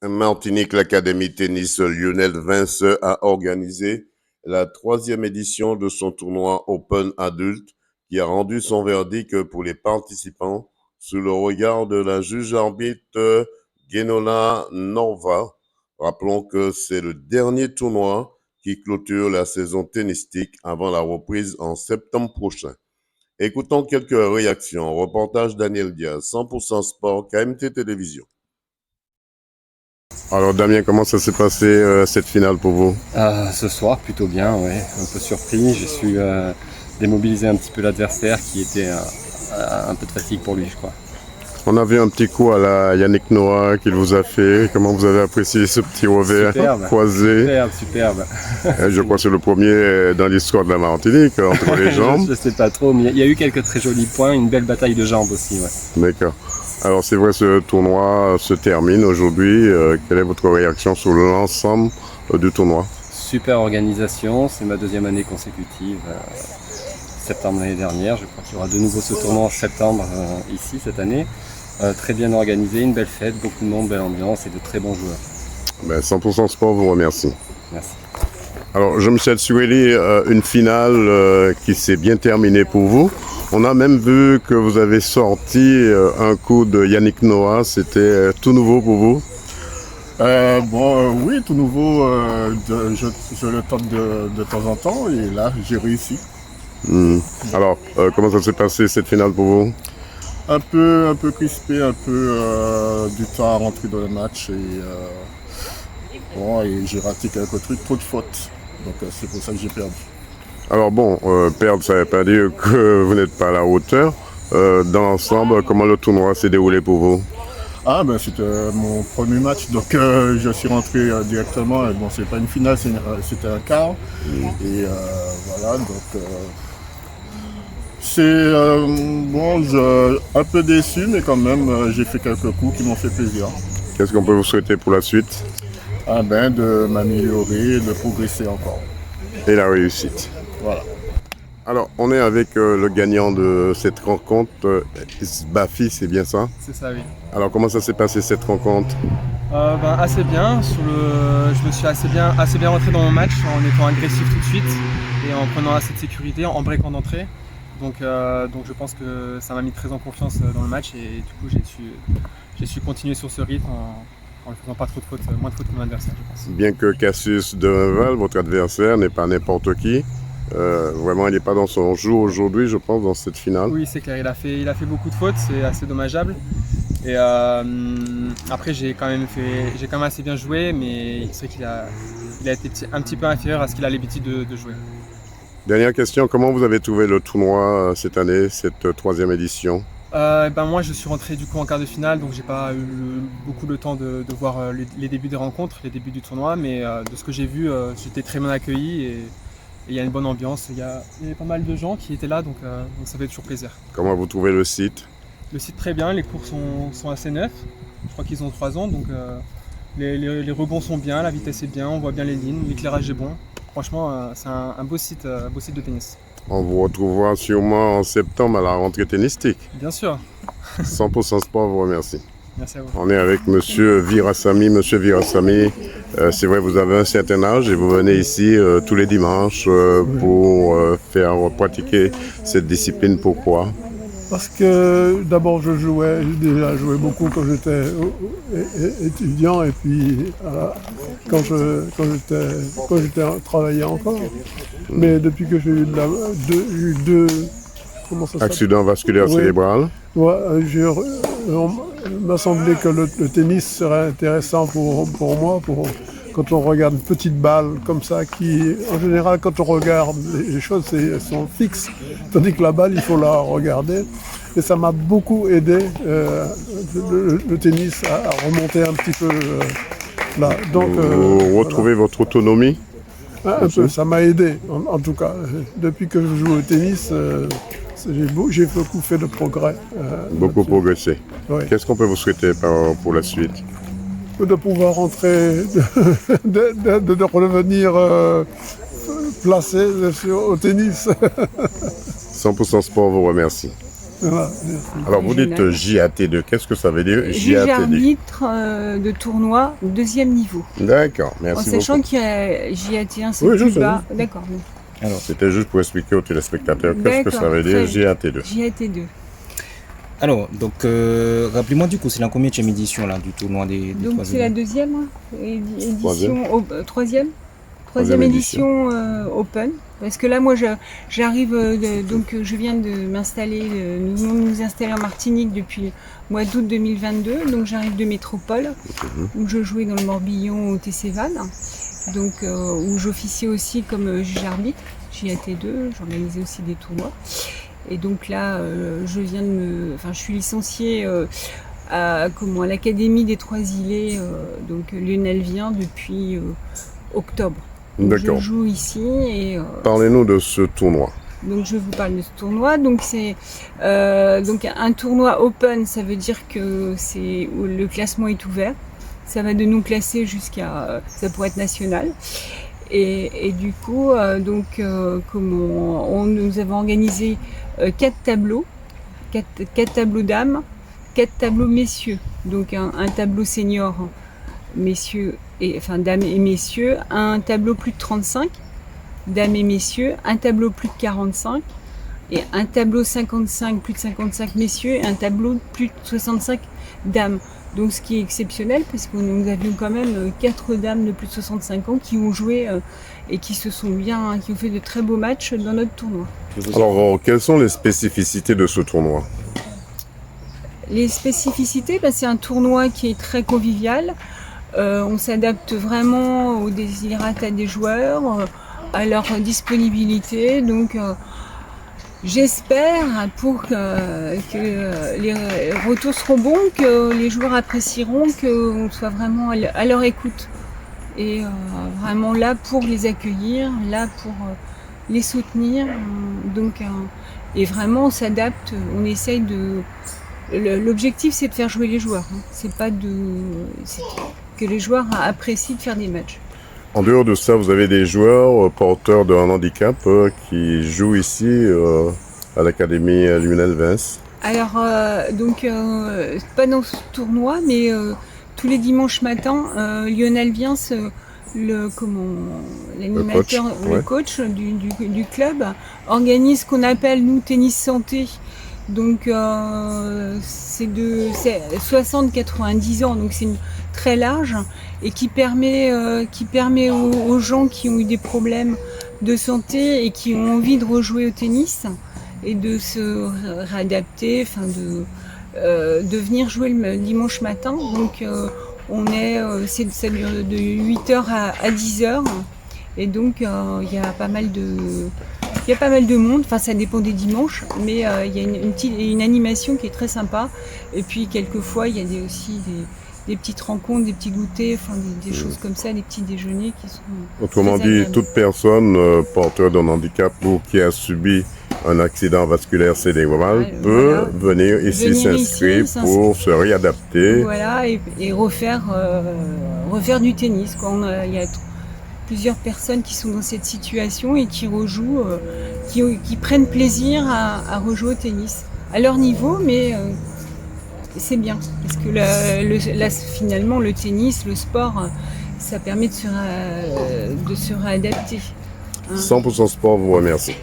Martinique, l'Académie Tennis Lionel Vince a organisé la 3e édition de son tournoi Open Adulte qui a rendu son verdict pour les participants sous le regard de la juge-arbitre Genola Norva. Rappelons que c'est le dernier tournoi qui clôture la saison tennistique avant la reprise en septembre prochain. Écoutons quelques réactions. Reportage Daniel Diaz, 100% Sport, KMT Télévision. Alors Damien, comment ça s'est passé cette finale pour vous? Ce soir, plutôt bien, ouais. Un peu surpris. J'ai su démobiliser un petit peu l'adversaire qui était un peu de fatigue pour lui, je crois. On a vu un petit coup à la Yannick Noah qu'il vous a fait. Comment vous avez apprécié ce petit revers croisé? Superbe. Je crois que c'est le premier dans l'histoire de la Martinique, entre les jambes. Je ne sais pas trop, mais il y a eu quelques très jolis points, une belle bataille de jambes aussi. Ouais. D'accord. Alors c'est vrai, ce tournoi se termine aujourd'hui. Quelle est votre réaction sur l'ensemble du tournoi? Super organisation, c'est ma 2e année consécutive. Septembre l'année dernière, je crois qu'il y aura de nouveau ce tournoi en septembre ici cette année. Très bien organisé, une belle fête, beaucoup de monde, belle ambiance et de très bons joueurs. 100% Sport vous remercie. Merci. Alors Jean-Michel Sueli, une finale qui s'est bien terminée pour vous. On a même vu que vous avez sorti un coup de Yannick Noah, c'était tout nouveau pour vous? Oui, tout nouveau, je le tente de temps en temps et là j'ai réussi. Alors, comment ça s'est passé cette finale pour vous? Un peu crispé, un peu du temps à rentrer dans le match et j'ai raté quelques trucs, trop de fautes. Donc c'est pour ça que j'ai perdu. Alors perdre, ça ne veut pas dire que vous n'êtes pas à la hauteur. Dans l'ensemble, comment le tournoi s'est déroulé pour vous? C'était mon premier match, donc je suis rentré directement. Bon, c'est pas une finale, c'était un quart. Et voilà, donc c'est un peu déçu, mais quand même, j'ai fait quelques coups qui m'ont fait plaisir. Qu'est-ce qu'on peut vous souhaiter pour la suite? De m'améliorer, de progresser encore. Et la réussite. Voilà. Alors, on est avec le gagnant de cette rencontre, Bafi, c'est bien ça? C'est ça, oui. Alors, comment ça s'est passé cette rencontre? Assez bien. Je me suis assez bien rentré dans mon match en étant agressif tout de suite et en prenant assez de sécurité, en breakant d'entrée. Donc je pense que ça m'a mis très en confiance dans le match et du coup j'ai su continuer sur ce rythme en ne faisant pas trop de fautes, moins de fautes que mon adversaire, je pense. Bien que Cassius Deval, votre adversaire, n'est pas n'importe qui, vraiment il n'est pas dans son jour aujourd'hui, je pense, dans cette finale. Oui, c'est clair, il a fait beaucoup de fautes, c'est assez dommageable. Et après j'ai quand même assez bien joué, mais c'est vrai qu'il a été un petit peu inférieur à ce qu'il a l'habitude de jouer. Dernière question, comment vous avez trouvé le tournoi cette année, cette 3e édition? Moi je suis rentré du coup en quart de finale, donc j'ai pas eu beaucoup le temps de voir les débuts des rencontres, les débuts du tournoi, mais de ce que j'ai vu, j'étais très bien accueilli et il y a une bonne ambiance. Il y avait pas mal de gens qui étaient là, donc ça fait toujours plaisir. Comment vous trouvez le site? Le site très bien, les cours sont assez neufs, je crois qu'ils ont 3 ans, donc les rebonds sont bien, la vitesse est bien, on voit bien les lignes, l'éclairage est bon. Franchement, c'est un beau site de tennis. On vous retrouvera sûrement en septembre à la rentrée tennistique. Bien sûr. 100% Sport vous remercie. Merci à vous. On est avec Monsieur Virasamy. Monsieur Virasamy, c'est vrai, vous avez un certain âge et vous venez ici tous les dimanches pour faire pratiquer cette discipline. Pourquoi? Parce que d'abord j'ai déjà joué beaucoup quand j'étais étudiant et puis quand j'étais travaillé encore. Mais depuis que j'ai eu deux accidents vasculaires cérébrales. Ouais, il m'a semblé que le tennis serait intéressant pour moi, quand on regarde une petite balle comme ça, qui, en général, quand on regarde, les choses elles sont fixes, tandis que la balle, il faut la regarder. Et ça m'a beaucoup aidé, le tennis, à remonter un petit peu là. Donc, vous retrouvez votre autonomie? Un peu, ça m'a aidé, en tout cas. Depuis que je joue au tennis, j'ai beaucoup fait de progrès. Beaucoup progressé. Oui. Qu'est-ce qu'on peut vous souhaiter pour la suite? De pouvoir rentrer, de revenir placé au tennis. 100% Sport vous remercie. Voilà, merci. Alors vous dites Régional. JAT2, qu'est-ce que ça veut dire Juge JAT2? arbitre de tournoi 2e niveau. D'accord, En merci sachant beaucoup. qu'il y a JAT1, c'est Oui, je plus sais. bas. D'accord. Alors, C'était juste pour expliquer aux téléspectateurs qu'est-ce que ça D'accord, veut dire très JAT2. JAT2. donc rappelez-moi du coup, c'est la combienième édition là, du tournoi des Donc trois c'est la éditions? deuxième édition, troisième Troisième édition Open. Parce que là, moi, j'arrive, donc je viens de m'installer, nous venons de nous installer en Martinique depuis le mois d'août 2022. Donc j'arrive de métropole, où je jouais dans le Morbihan au TC Val, donc où j'officiais aussi comme juge arbitre, JAT2, j'organisais aussi des tournois. Et donc là, je suis licenciée à l'Académie des Trois-Îlets, donc Lionel vient depuis octobre. Donc je D'accord. joue ici et Parlez-nous de ce tournoi. donc je vous parle de ce tournoi. Donc c'est donc un tournoi open, ça veut dire que où le classement est ouvert. Ça va de nous classer jusqu'à ça pourrait être national. Et du coup, nous avons organisé 4 tableaux, 4 tableaux dames, 4 tableaux messieurs. Donc un tableau senior messieurs dames et messieurs, un tableau plus de 35 dames et messieurs, un tableau plus de 45 et un tableau 55 plus de 55 messieurs et un tableau plus de 65 dames. Donc ce qui est exceptionnel parce que nous avions quand même 4 dames de plus de 65 ans qui ont joué et qui ont fait de très beaux matchs dans notre tournoi. Alors, quelles sont les spécificités de ce tournoi? Les spécificités, c'est un tournoi qui est très convivial. On s'adapte vraiment aux désirata des joueurs, à leur disponibilité. Donc j'espère que les retours seront bons, que les joueurs apprécieront, qu'on soit vraiment à leur écoute. Et vraiment là pour les accueillir, là pour les soutenir. Et vraiment on s'adapte, on essaye de... L'objectif c'est de faire jouer les joueurs. C'est pas c'est que les joueurs apprécient de faire des matchs. En dehors de ça, vous avez des joueurs porteurs d'un handicap qui jouent ici à l'Académie Lionel Vince. Alors, pas dans ce tournoi, mais tous les dimanches matins, Lionel Viens, l'animateur, le coach du club, organise ce qu'on appelle, nous, tennis santé. Donc, c'est 60-90 ans, donc c'est très large et qui permet aux gens qui ont eu des problèmes de santé et qui ont envie de rejouer au tennis et de se réadapter, de venir jouer le dimanche matin. Donc ça dure de 8h à 10h et donc il y a pas mal de monde, ça dépend des dimanches, mais il y a une animation qui est très sympa. Et puis quelquefois il y a aussi des petites rencontres, des petits goûters, des choses comme ça, des petits déjeuners qui sont... Autrement dit, toute personne porteur d'un handicap ou qui a subi un accident vasculaire cérébral peut venir ici s'inscrire pour se réadapter. Voilà, et refaire du tennis. Il y a plusieurs personnes qui sont dans cette situation et qui rejouent, qui prennent plaisir à rejouer au tennis. À leur niveau, mais c'est bien. Parce que finalement, le tennis, le sport, ça permet de se réadapter. 100% Sport vous remercie.